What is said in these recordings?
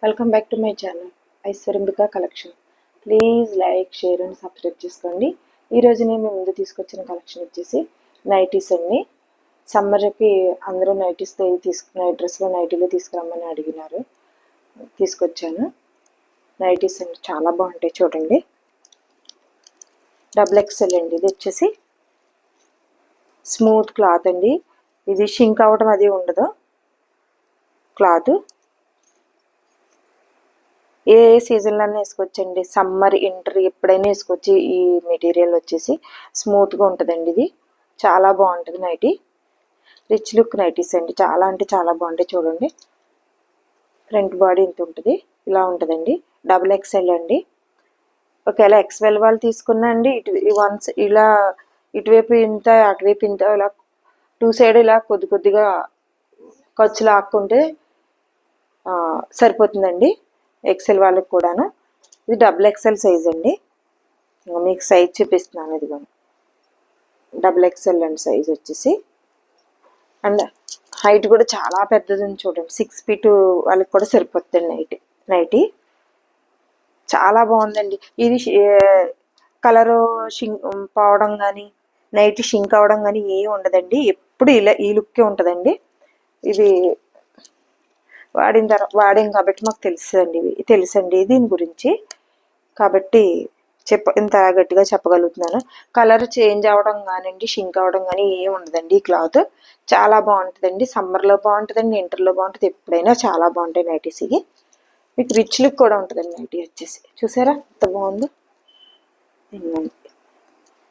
Welcome back to my channel Aishwaryambika collection. Please like, share and subscribe చేసుకోండి. ఈరోజు నేను ముందు తీసుకొచ్చిన కలెక్షన్ వచ్చేసి నైటీస్ అండి. సమ్మర్కి అందరూ నైట్ డ్రెస్లో నైటీలు తీసుకురమ్మని అడిగినారు, తీసుకొచ్చాను. నైటీస్ అండి చాలా బాగుంటాయి చూడండి. XXL అండి. ఇది వచ్చేసి స్మూత్ క్లాత్ అండి. ఇది షింక్ అవ్వడం అది ఉండదు. క్లాత్ ఏ సీజన్లోనే వేసుకోవచ్చండి. సమ్మర్, ఇంటర్ ఎప్పుడైనా వేసుకోవచ్చు. ఈ మెటీరియల్ వచ్చేసి స్మూత్గా ఉంటుందండి. ఇది చాలా బాగుంటుంది నైటీ. రిచ్ లుక్ నైటీస్ అండి. చాలా అంటే చాలా బాగుంటాయి చూడండి. ఫ్రంట్ బాడీ ఇంత ఉంటుంది, ఇలా ఉంటుందండి. XXL అండి. ఒకవేళ XL వాళ్ళు తీసుకున్నా అండి, వన్స్ ఇలా ఇటువైపు ఇంత అటువైపు ఇంత ఇలా టూ సైడ్ ఇలా కొద్దిగా ఖర్చు లాక్కుంటే సరిపోతుందండి. XL వాళ్ళకి కూడాను. ఇది XXL సైజ్ అండి. మీకు సైజ్ చూపిస్తున్నాను. ఇదిగో XXL అండి సైజ్ వచ్చేసి. అండ్ హైట్ కూడా చాలా పెద్దది చూడండి. 6 feet వాళ్ళకి కూడా సరిపోతుంది నైటీ. చాలా బాగుందండి. ఇది కలరు పోవడం కానీ, నైట్ షింక్ అవ్వడం కానీ ఏమి ఉండదండి. ఎప్పుడు ఇలా ఈ లుక్కే ఉంటుందండి. ఇది వాడాం కాబట్టి మాకు తెలుసండి దీని గురించి. కాబట్టి ఇంత గట్టిగా చెప్పగలుగుతున్నాను. కలర్ చేంజ్ అవ్వడం కానివ్వండి, షింక్ అవ్వడం కానీ ఏమి ఉండదండి. ఈ క్లాత్ చాలా బాగుంటుందండి. సమ్మర్లో బాగుంటుందండి, వింటర్లో బాగుంటుంది. ఎప్పుడైనా చాలా బాగుంటాయి నైటీస్. ఇవి మీకు రిచ్ లుక్ కూడా ఉంటుందండి. నైటీ వచ్చేసి చూసారా ఎంత బాగుందో.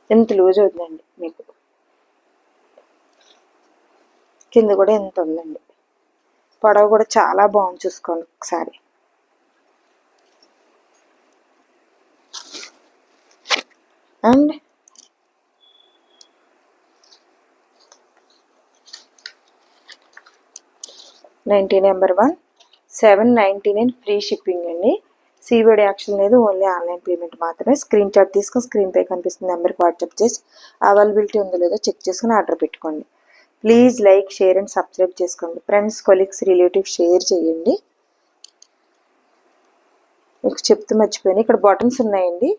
ఎంత లూజ్ అవుతుందండి. మీకు కింద కూడా ఎంత ఉందండి. పొడవు కూడా చాలా బాగుంది. చూసుకోండి ఒకసారి. అండ్ నెంబర్ 1 799 ఫ్రీ షిప్పింగ్ అండి. COD యాక్షన్ లేదు, ఓన్లీ ఆన్లైన్ పేమెంట్ మాత్రమే. స్క్రీన్ షాట్ తీసుకొని స్క్రీన్ పై కనిపిస్తున్న నెంబర్కి వాట్సాప్ చేసి అవైలబిలిటీ ఉందో లేదో చెక్ చేసుకుని ఆర్డర్ పెట్టుకోండి. Please like, share and subscribe చేసుకోండి. ఫ్రెండ్స్, కొలీగ్స్, రిలేటివ్స్ షేర్ చేయండి. మీకు చెప్తూ మర్చిపోయాను, ఇక్కడ బటన్స్ ఉన్నాయండి.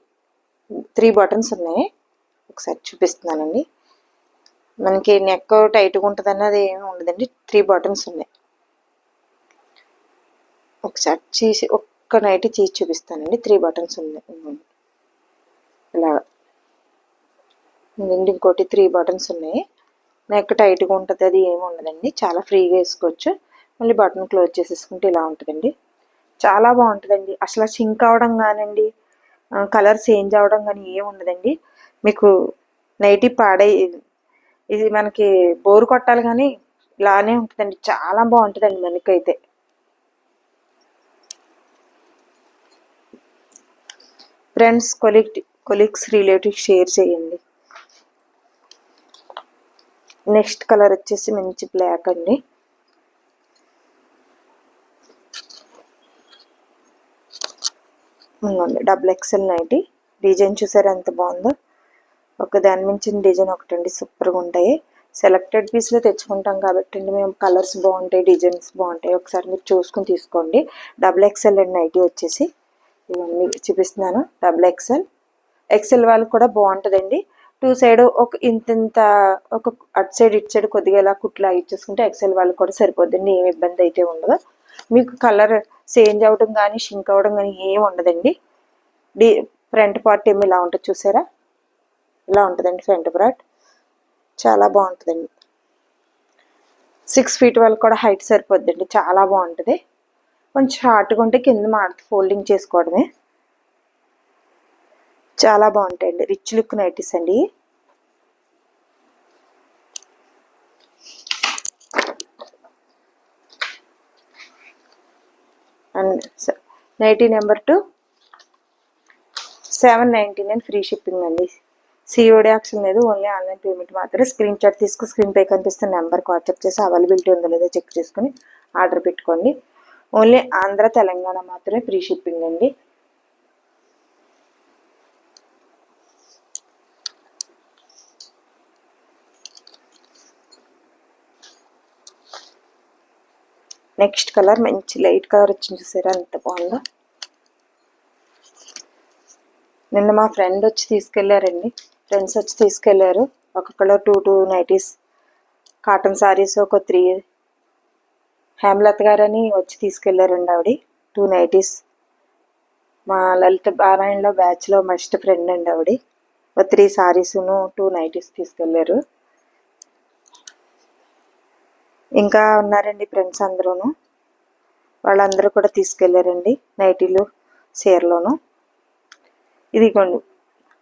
3 బటన్స్ ఉన్నాయి. ఒకసారి చూపిస్తున్నానండి. మనకి నెక్ టైట్గా ఉంటుంది అన్నది ఏమి ఉండదండి. 3 బటన్స్ ఉన్నాయి. ఒకసారి ఒక్క నైట్ చేసి చూపిస్తానండి. 3 బటన్స్ ఉన్నాయి. ఇలా ఇంకోటి 3 బటన్స్ ఉన్నాయి. నెక్ టైట్గా ఉంటుంది అది ఏమి ఉండదండి. చాలా ఫ్రీగా వేసుకోవచ్చు. మళ్ళీ బటన్ క్లోజ్ చేసేసుకుంటే ఇలా ఉంటుందండి. చాలా బాగుంటుందండి. అసలు సింక్ అవడం కానివ్వండి, కలర్ చేంజ్ అవడం కానీ ఏమి ఉండదండి. మీకు నైటీ ఇది మనకి బోరు కొట్టాలి కానీ ఇలానే ఉంటుందండి. చాలా బాగుంటుందండి మనకైతే. ఫ్రెండ్స్, కొలీగ్స్, రిలేటివ్స్ షేర్ చేయండి. నెక్స్ట్ కలర్ వచ్చేసి మంచి బ్లాక్ అండి. XXL nightie. డిజైన్ చూసారా ఎంత బాగుందో. ఒక దాని మించిన డిజైన్ ఒకటండి. సూపర్గా ఉంటాయి. సెలెక్టెడ్ పీస్లో తెచ్చుకుంటాం కాబట్టి మేము కలర్స్ బాగుంటాయి, డిజైన్స్ బాగుంటాయి. ఒకసారి మీరు చూసుకుని తీసుకోండి. XXL అండి నైటీ వచ్చేసి. ఇవన్నీ చూపిస్తున్నాను. XXL వాళ్ళకి కూడా బాగుంటుందండి. 2 సైడ్ ఒక ఇంత ఒక అటు సైడ్ ఇటు సైడ్ కొద్దిగా ఇలా కుట్లు ఇచ్చేసుకుంటే XL వాళ్ళకి కూడా సరిపోద్దండి. ఏమి ఇబ్బంది అయితే ఉండదు. మీకు కలర్ చేంజ్ అవ్వడం కానీ, షింక్ అవ్వడం కానీ ఏమి ఉండదండి. ఫ్రంట్ పార్ట్ ఏమి ఇలా ఉంటుంది చూసారా, ఇలా ఉంటుందండి ఫ్రంట్ పార్ట్. చాలా బాగుంటుందండి. 6 feet వాళ్ళకి కూడా హైట్ సరిపోద్దండి. చాలా బాగుంటుంది. కొంచెం షార్ట్గా ఉంటే కింద ఫోల్డింగ్ చేసుకోవడమే. చాలా బాగుంటాయండి. రిచ్ లుక్ నైటీస్ అండి. And nighty number 2 799 free shipping అండి. COD యాక్షన్ లేదు, ఓన్లీ ఆన్లైన్ పేమెంట్ మాత్రమే. స్క్రీన్ షాట్ తీసుకుని స్క్రీన్ పై కనిపిస్తున్న నెంబర్కి వాట్సాప్ చేసి అవైలబిలిటీ ఉందో లేదో చెక్ చేసుకుని ఆర్డర్ పెట్టుకోండి. ఓన్లీ ఆంధ్ర, తెలంగాణ మాత్రమే ఫ్రీ షిప్పింగ్ అండి. నెక్స్ట్ కలర్ మంచి లైట్ కలర్ వచ్చింది, చూసారా ఎంత బాగుందో. నిన్న మా ఫ్రెండ్ వచ్చి తీసుకెళ్లారండి, ఫ్రెండ్స్ వచ్చి తీసుకెళ్లారు. ఒక్కొక్కలో టూ నైటీస్ కాటన్ సారీస్, ఒక 3 హేమలత గారని వచ్చి తీసుకెళ్లారండి ఆవిడ. 2 నైటీస్. మా లలిత పారాయణలో బ్యాచ్లో మస్ట్ ఫ్రెండ్ అండి ఆవిడ. ఒక 3 సారీస్ను 2 నైటీస్ తీసుకెళ్లారు. ఇంకా ఉన్నారండి ఫ్రెండ్స్ అందరూను, వాళ్ళందరూ కూడా తీసుకెళ్లారండి నైటీలు చీరలోను. ఇదిగోండి,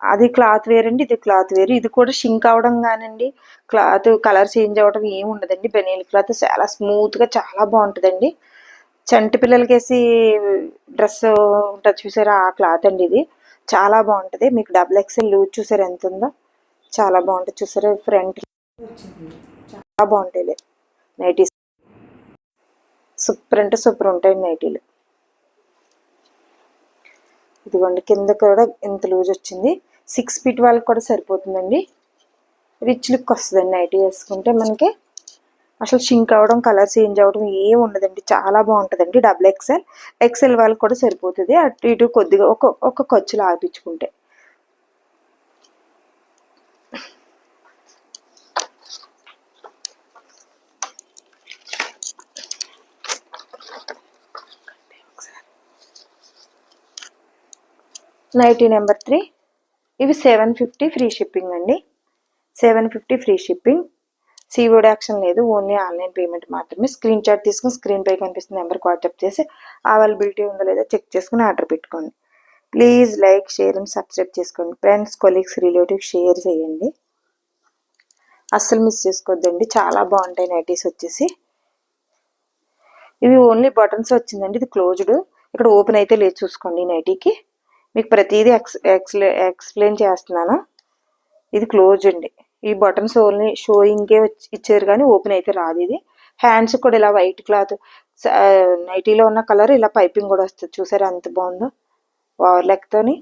అది క్లాత్ వేర్ అండి, ఇది క్లాత్ వేరు. ఇది కూడా షింక్ అవడం కానండి, క్లాత్ కలర్ చేంజ్ అవ్వడం ఏమి ఉండదండి. బెనీల్ క్లాత్ చాలా స్మూత్గా చాలా బాగుంటుందండి. చంటి పిల్లలకి వేసి డ్రెస్ ఉంటుంది చూసారా, ఆ క్లాత్ అండి ఇది. చాలా బాగుంటుంది. మీకు XXL లూజ్ చూసారా ఎంత ఉందో, చాలా బాగుంటుంది. చూసారా ఫ్రంట్ చాలా బాగుంటాయి నైటీస్. సూపర్ అంటే సూపర్ ఉంటాయి నైటీలు. ఇదిగోండి, కింద కూడా ఇంత లూజ్ వచ్చింది. 6 ఫీట్ వాళ్ళకి కూడా సరిపోతుందండి. రిచ్ లుక్ వస్తుందండి నైటీ వేసుకుంటే. మనకి అసలు షింక్ అవ్వడం, కలర్ చేంజ్ అవ్వడం ఏమి ఉండదండి. చాలా బాగుంటుందండి. XXL వాళ్ళకి కూడా సరిపోతుంది. అటు ఇటు కొద్దిగా ఒక ఖర్చులు ఆపించుకుంటే. Nightie number 3. ఇవి 750 ఫ్రీ షిప్పింగ్ అండి. 750 ఫ్రీ షిప్పింగ్. COD యాక్షన్ లేదు, ఓన్లీ ఆన్లైన్ పేమెంట్ మాత్రమే. స్క్రీన్ షాట్ తీసుకుని స్క్రీన్ పై కనిపిస్తున్న నెంబర్కి వాట్సాప్ చేసి అవైలబిలిటీ ఉందో లేదో చెక్ చేసుకుని ఆర్డర్ పెట్టుకోండి. Please like, share and subscribe చేసుకోండి. ఫ్రెండ్స్, కొలీగ్స్, రిలేటివ్స్ షేర్ చేయండి. అస్సలు మిస్ చేసుకోవద్దండి. చాలా బాగుంటాయి నైటీస్ వచ్చేసి. ఇవి ఓన్లీ బటన్స్ వచ్చిందండి. ఇది క్లోజ్డ్, ఇక్కడ ఓపెన్ అయితే లేదు చూసుకోండి. నైటీకి మీకు ప్రతిదీ ఎక్స్ప్లెయిన్ చేస్తున్నాను. ఇది క్లోజ్ అండి. ఈ బటన్స్ ఓన్లీ షోయింగ్కే ఇచ్చారు కానీ ఓపెన్ అయితే రాదు. ఇది హ్యాండ్స్ కూడా ఇలా వైట్ క్లాత్, నైటీలో ఉన్న కలర్ ఇలా పైపింగ్ కూడా వస్తుంది. చూసారా ఎంత బాగుందో, ఓవర్ లెక్తోని.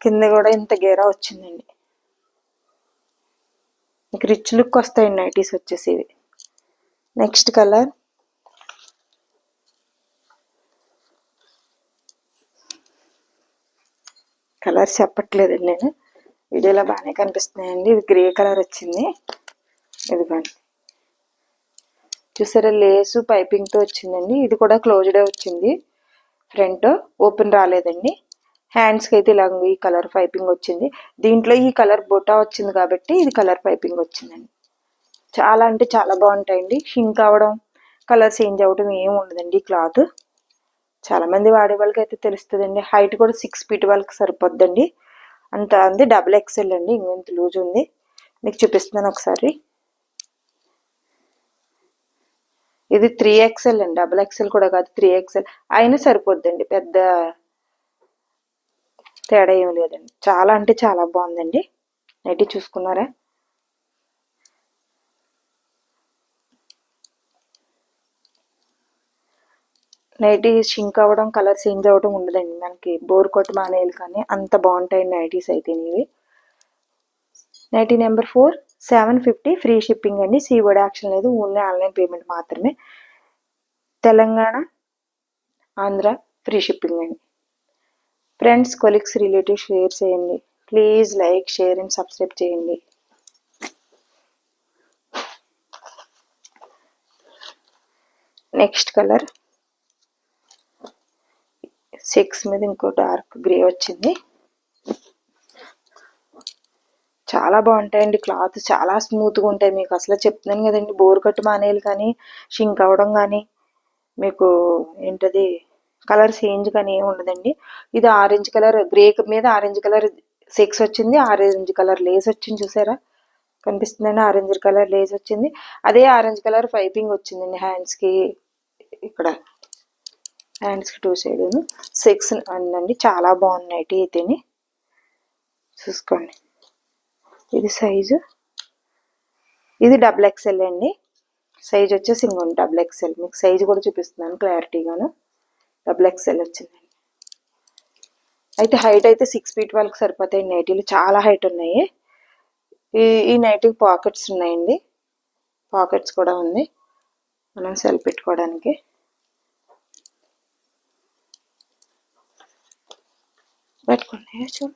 కింద కూడా ఇంత గేరా వచ్చిందండి. మీకు రిచ్ లుక్ వస్తాయండి నైటీస్ వచ్చేసి ఇవి. నెక్స్ట్ కలర్ చెప్పట్లేదండి నేను, వీడియోలో బాగానే కనిపిస్తున్నాయండి. ఇది గ్రే కలర్ వచ్చింది. ఇదిగోండి, చూసారా లేసు పైపింగ్తో వచ్చిందండి. ఇది కూడా క్లోజ్డే వచ్చింది. ఫ్రంట్ ఓపెన్ రాలేదండి. హ్యాండ్స్కి అయితే ఇలా ఈ కలర్ పైపింగ్ వచ్చింది. దీంట్లో ఈ కలర్ బొటా వచ్చింది కాబట్టి ఇది కలర్ పైపింగ్ వచ్చిందండి. చాలా అంటే చాలా బాగుంటాయండి. షింక్ అవ్వడం, కలర్ చేంజ్ అవ్వడం ఏమి ఉండదండి. క్లాత్ చాలామంది వాడే వాళ్ళకి అయితే తెలుస్తుందండి. హైట్ కూడా 6 ఫీట్ వాళ్ళకి సరిపోద్దండి. అంత అంది. XXL అండి, ఇంకొంత లూజ్ ఉంది. మీకు చూపిస్తున్నాను ఒకసారి. ఇది 3XL అండి, XXL కూడా కాదు, 3XL అయినా సరిపోద్దండి. పెద్ద తేడా ఏమి లేదండి. చాలా అంటే చాలా బాగుందండి నైటీ. చూసుకున్నారా, నైటీ షింక్ అవ్వడం, కలర్ చేంజ్ అవ్వడం ఉండదండి. మనకి బోర్ కొట్టు మానేయాలి కానీ అంత బాగుంటాయండి నైటీస్ అయితే ఇవి. Nighty number 4. 750 ఫ్రీ షిప్పింగ్ అండి. COD యాక్షన్ లేదు, ఓన్లీ ఆన్లైన్ పేమెంట్ మాత్రమే. తెలంగాణ, ఆంధ్ర ఫ్రీ షిప్పింగ్ అండి. ఫ్రెండ్స్, కొలీగ్స్, రిలేటివ్స్ షేర్ చేయండి. Please like, share and subscribe చేయండి. నెక్స్ట్ కలర్ 6 మీద ఇంకో డార్క్ గ్రే వచ్చింది. చాలా బాగుంటాయండి. క్లాత్ చాలా స్మూత్గా ఉంటాయి. మీకు అసలు చెప్తున్నాను కదండి, బోర్ కట్టు మానేయాలి కానీ షింక్ అవ్వడం కానీ మీకు ఏంటది కలర్ చేంజ్ కానీ ఏమి ఉండదండి. ఇది ఆరెంజ్ కలర్, గ్రే మీద ఆరెంజ్ కలర్ 6 వచ్చింది. ఆరెంజ్ కలర్ లేస్ వచ్చింది, చూసారా కనిపిస్తుందండి. ఆరెంజ్ కలర్ లేస్ వచ్చింది. అదే ఆరెంజ్ కలర్ పైపింగ్ వచ్చిందండి హ్యాండ్స్కి. ఇక్కడ హ్యాండ్స్కి 2 సైడ్ 6 అండి. చాలా బాగుంది నైటీ అయితేని. చూసుకోండి, ఇది సైజు, ఇది XXL అండి. సైజ్ వచ్చేసి ఇంకోండి XXL. మీకు సైజు కూడా చూపిస్తున్నాను క్లారిటీగాను. XXL వచ్చిందండి. అయితే హైట్ అయితే 6 ఫీట్ వాళ్ళకి సరిపోతాయి నైటీలు. చాలా హైట్ ఉన్నాయి. ఈ నైటీకి పాకెట్స్ ఉన్నాయండి. పాకెట్స్ కూడా ఉంది మనం సెల్ పెట్టుకోవడానికి. పెట్టుకోండి చూడు.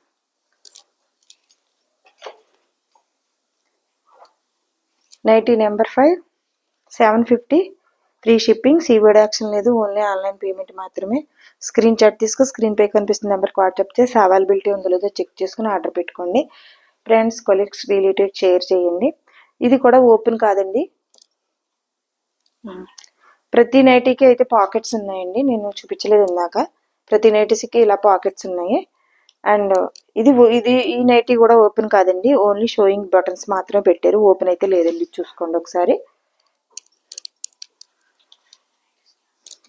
Nighty number 5 750 free shipping. COD option లేదు, ఓన్లీ ఆన్లైన్ పేమెంట్ మాత్రమే. స్క్రీన్ షాట్ తీసుకుని స్క్రీన్ పై కనిపిస్తున్న నెంబర్కి వాట్సాప్ చేసి అవైలబిలిటీ ఉందో లేదో చెక్ చేసుకుని ఆర్డర్ పెట్టుకోండి. ఫ్రెండ్స్, కొలీగ్స్, రిలేటివ్స్ షేర్ చేయండి. ఇది కూడా ఓపెన్ కాదండి. ప్రతి నైటీకి అయితే పాకెట్స్ ఉన్నాయండి, నేను చూపించలేదు ఇందాక. ప్రతి నైటీస్కి ఇలా పాకెట్స్ ఉన్నాయి. అండ్ ఇది ఈ నైటీ కూడా ఓపెన్ కాదండి, ఓన్లీ షోయింగ్ బటన్స్ మాత్రమే పెట్టారు, ఓపెన్ అయితే లేదండి. చూసుకోండి ఒకసారి.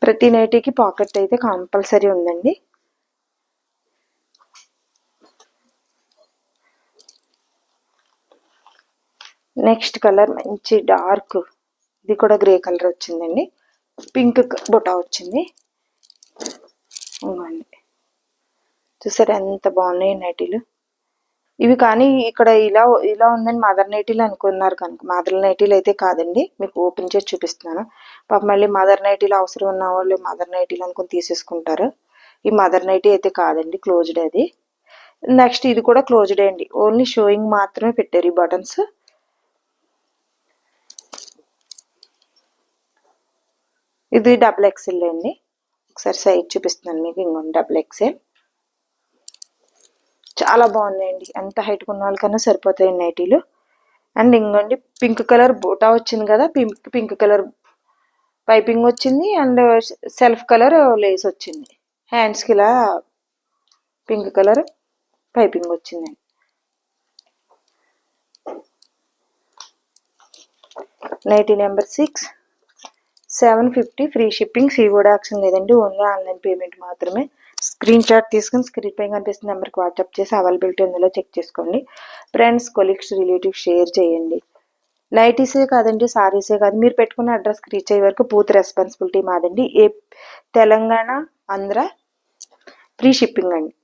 ప్రతి నైటీకి పాకెట్ అయితే కంపల్సరీ ఉందండి. నెక్స్ట్ కలర్ మంచి డార్క్, ఇది కూడా గ్రే కలర్ వచ్చిందండి. పింక్ బొటా వచ్చింది. చూసారా ఎంత బాగున్నాయి నైటీలు ఇవి. కానీ ఇక్కడ ఇలా ఉందని మదర్ నైటీలు అనుకున్నారు కనుక మదర్ నైటీలు అయితే కాదండి. మీకు ఓపెన్ చేసి చూపిస్తున్నాను. పాప మళ్ళీ మదర్ నైటీలు అవసరం ఉన్న వాళ్ళు మదర్ నైటీలు అనుకుని తీసేసుకుంటారు. ఈ మదర్ నైటీ అయితే కాదండి, క్లోజ్డ్ అది. నెక్స్ట్ ఇది కూడా క్లోజ్డ్ అండి, ఓన్లీ షోయింగ్ మాత్రమే పెట్టారు ఈ బటన్స్. ఇది డబుల్ ఎక్సెల్ అండి. ఒకసారి సైజ్ చూపిస్తున్నాను మీకు. ఇంకొండి డబుల్ ఎక్సెల్. చాలా బాగున్నాయండి, ఎంత హైట్ ఉన్న వాళ్ళకన్నా సరిపోతాయి నైటీలు. అండ్ ఇంకోండి పింక్ కలర్ బూటా వచ్చింది కదా, పింక్ కలర్ పైపింగ్ వచ్చింది. అండ్ సెల్ఫ్ కలర్ లేస్ వచ్చింది. హ్యాండ్స్కి ఇలా పింక్ కలర్ పైపింగ్ వచ్చిందండి. Nighty number 6 750 free shipping. COD option లేదండి, ఓన్లీ ఆన్లైన్ పేమెంట్ మాత్రమే. స్క్రీన్ షాట్ తీసుకుని స్క్రీన్ పై కనిపిస్తున్న నెంబర్కి వాట్సాప్ చేసి అవైలబిలిటీ ఉందో చెక్ చేసుకోండి. ఫ్రెండ్స్, కొలీగ్స్, రిలేటివ్స్ షేర్ చేయండి. నైటీసే కాదండి, సారీసే కాదు, మీరు పెట్టుకున్న అడ్రస్కి రీచ్ అయ్యే వరకు పూర్తి రెస్పాన్సిబిలిటీ మాదండి. తెలంగాణ, ఆంధ్ర ఫ్రీ షిప్పింగ్ అండి.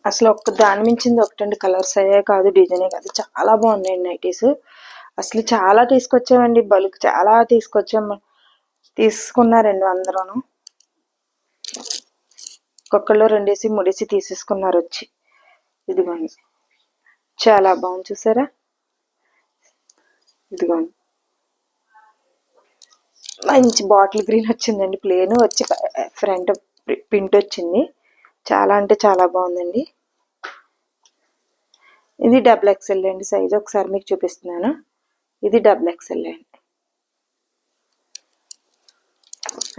అసలు దాని మించింది ఒకటండి, కలర్స్ అయ్యే కాదు, డిజైనే కాదు, చాలా బాగున్నాయండి నైటీస్. అసలు చాలా తీసుకొచ్చామండి, బల్క్ చాలా తీసుకొచ్చాము. తీసుకున్నారండి అందరూను. ఒక్కొక్కళ్ళు 2 3 తీసేసుకున్నారు వచ్చి. ఇదిగోండి చాలా బాగుంది, చూసారా. ఇదిగోండి మంచి బాటిల్ గ్రీన్ వచ్చిందండి, ప్లేన్ వచ్చి ఫ్రంట్ ప్రింట్ వచ్చింది. చాలా అంటే చాలా బాగుందండి. ఇది డబుల్ ఎక్సెల్ అండి సైజ్, ఒకసారి మీకు చూపిస్తున్నాను. ఇది డబుల్ ఎక్సెల్ అండి.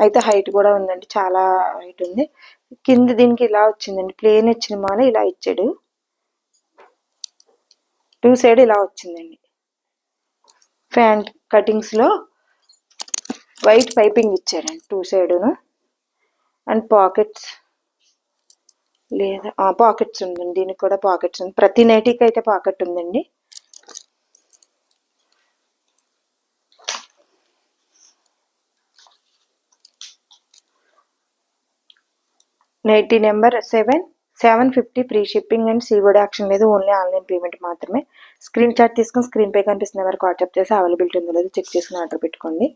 అయితే హైట్ కూడా ఉందండి, చాలా హైట్ ఉంది. కింద దీనికి ఇలా వచ్చిందండి, ప్లేన్ వచ్చిన మాల ఇలా ఇచ్చాడు. 2 సైడ్ ఇలా వచ్చిందండి. ప్యాంట్ కటింగ్స్లో వైట్ పైపింగ్ ఇచ్చారండి 2 సైడును. అండ్ పాకెట్స్ లేదా పాకెట్స్ ఉందండి, దీనికి కూడా పాకెట్స్ ఉంది. ప్రతి నైటీకి అయితే పాకెట్ ఉందండి. Nighty number 750 free shipping and COD option లేదు, ఓన్లీ ఆన్లైన్ పేమెంట్ మాత్రమే. స్క్రీన్ షాట్ తీసుకుని స్క్రీన్ పై కనిపిస్తున్న నెంబర్కి వాట్సాప్ చేసి అవైలబిలిటీ ఉందో లేదో చెక్ చేసుకుని ఆర్డర్ పెట్టుకోండి.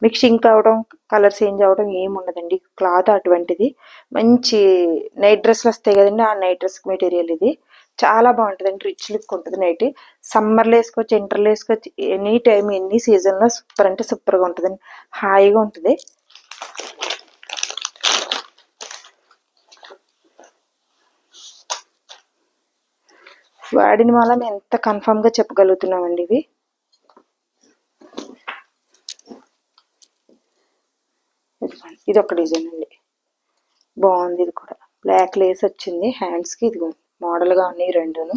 మీకు షింక్ అవడం, కలర్ చేంజ్ అవడం ఏమి ఉండదండి. క్లాత్ అటువంటిది. మంచి నైట్ డ్రెస్లు వస్తాయి కదండి, ఆ నైట్ డ్రెస్ మెటీరియల్ ఇది. చాలా బాగుంటుందండి, రిచ్ లుక్ ఉంటుంది నైటీ. సమ్మర్లో వేసుకోవచ్చు, వింటర్లో వేసుకోవచ్చు, ఎనీ టైం ఎనీ సీజన్లో సూపర్ అంటే సూపర్గా ఉంటుందండి, హాయిగా ఉంటుంది. వాడిన వల్ల మేము ఎంత కన్ఫామ్గా చెప్పగలుగుతున్నామండి. ఇది ఒక డిజైన్ అండి, బాగుంది. ఇది కూడా బ్లాక్ లేస్ వచ్చింది హ్యాండ్స్కి. ఇది మోడల్గా ఉన్నాయి రెండును.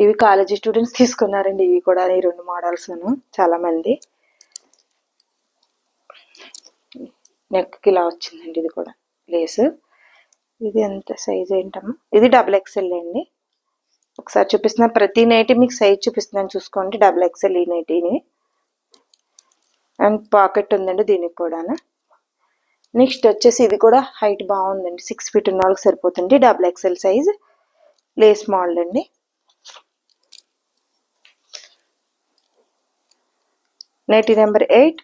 ఇవి కాలేజీ స్టూడెంట్స్ తీసుకున్నారండి, ఇవి కూడా ఈ 2 మోడల్స్ను చాలా మంది. నెక్కి ఇలా వచ్చిందండి, ఇది కూడా లేస్. ఇది ఎంత సైజ్ ఏంటమ్మా, ఇది డబుల్ ఎక్సెల్ అండి. ఒకసారి చూపిస్తున్నా, ప్రతి నైటీ మీకు సైజ్ చూపిస్తున్నాను చూసుకోండి. XXL ఈ నైటీని. అండ్ పాకెట్ ఉందండి దీనికి కూడా. నెక్స్ట్ వచ్చేసి ఇది కూడా హైట్ బాగుందండి, 6 ఫీట్ ఉన్న వాళ్ళకి సరిపోతుంది. XXL సైజ్ లేస్ మోడల్ అండి. Nighty number 8,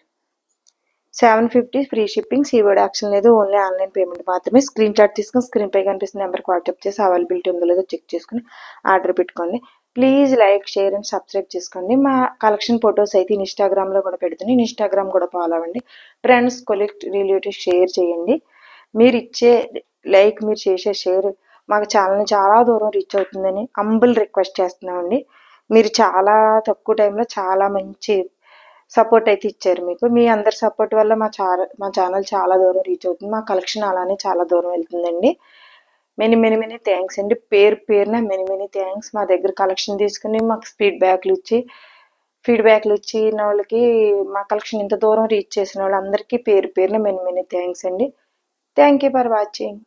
750 free shipping. COD option లేదు, ఓన్లీ ఆన్లైన్ పేమెంట్ మాత్రమే. స్క్రీన్ షాట్ తీసుకుని స్క్రీన్ పై కనిపిస్తున్న నెంబర్కి వాట్సాప్ చేసి అవైలబిలిటీ ఉందో లేదో చెక్ చేసుకుని ఆర్డర్ పెట్టుకోండి. Please like, share and subscribe చేసుకోండి. మా కలెక్షన్ ఫొటోస్ అయితే ఇన్స్టాగ్రామ్లో కూడా పెడుతుంది, ఇన్స్టాగ్రామ్ కూడా ఫాలో అవ్వండి. ఫ్రెండ్స్, కొలీగ్, రిలేటివ్స్ షేర్ చేయండి. మీరు ఇచ్చే లైక్, మీరు చేసే షేర్ మాకు ఛానల్ని చాలా దూరం రీచ్ అవుతుందని హంబుల్ రిక్వెస్ట్ చేస్తున్నామండి. మీరు చాలా తక్కువ టైంలో చాలా మంచి సపోర్ట్ అయితే ఇచ్చారు. మీకు మీ అందరి సపోర్ట్ వల్ల మా ఛానల్ చాలా దూరం రీచ్ అవుతుంది. మా కలెక్షన్ అలానే చాలా దూరం వెళ్తుందండి. మెనీ మెనీ మెనీ థ్యాంక్స్ అండి. పేరు పేరున మెనీ మెనీ థ్యాంక్స్. మా దగ్గర కలెక్షన్ తీసుకుని మాకు ఫీడ్బ్యాక్లు ఇచ్చిన వాళ్ళకి, మా కలెక్షన్ ఇంత దూరం రీచ్ చేసిన వాళ్ళందరికీ పేరు పేరున మెనీ మెనీ థ్యాంక్స్ అండి. Thank you for watching.